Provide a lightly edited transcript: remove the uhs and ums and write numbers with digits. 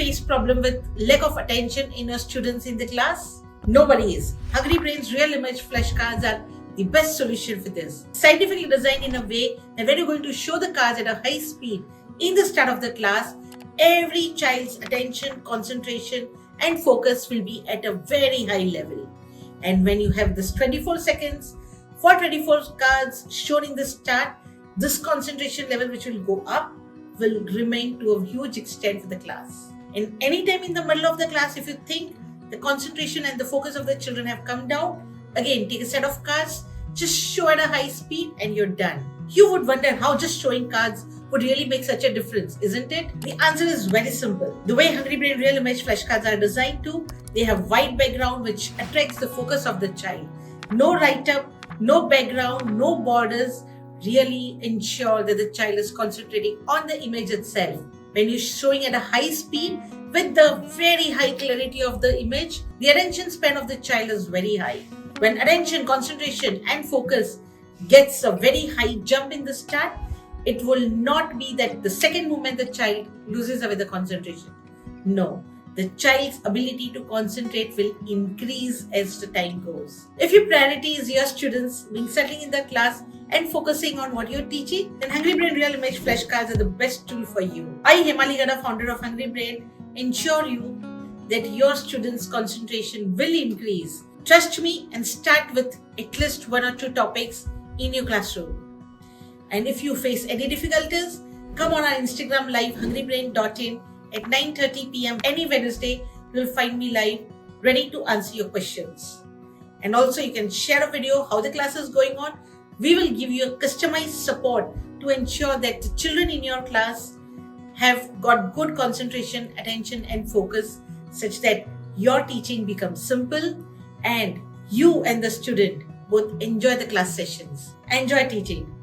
face problem with lack of attention in your students in the class? Nobody is. Hungry Brain's real image flashcards are the best solution for this. Scientifically designed in a way that when you're going to show the cards at a high speed in the start of the class, every child's attention, concentration and focus will be at a very high level. And when you have this 24 seconds for 24 cards shown in the start, this concentration level which will go up will remain to a huge extent for the class. And anytime in the middle of the class, if you think the concentration and the focus of the children have come down, again take a set of cards, just show at a high speed and you're done. You would wonder how just showing cards would really make such a difference, isn't it? The answer is very simple. The way Hungry Brain Real Image flashcards are designed to, they have white background which attracts the focus of the child. No write-up, no background, no borders, really ensure that the child is concentrating on the image itself. When you're showing at a high speed with the very high clarity of the image, the attention span of the child is very high. When attention, concentration and focus gets a very high jump in the start, it will not be that the second moment the child loses away the concentration. No, the child's ability to concentrate will increase as the time goes. If your priority is your students being settling in the class and focusing on what you're teaching, then Hungry Brain Real Image flashcards are the best tool for you. I, Hemali Gada, founder of Hungry Brain, ensure you that your students' concentration will increase. Trust me and start with at least 1 or 2 topics in your classroom. And if you face any difficulties, come on our Instagram live hungrybrain.in at 9:30 p.m. any Wednesday. You'll find me live, ready to answer your questions. And also you can share a video how the class is going on. We will give you a customized support to ensure that the children in your class have got good concentration, attention and focus such that your teaching becomes simple and you and the student both enjoy the class sessions. Enjoy teaching.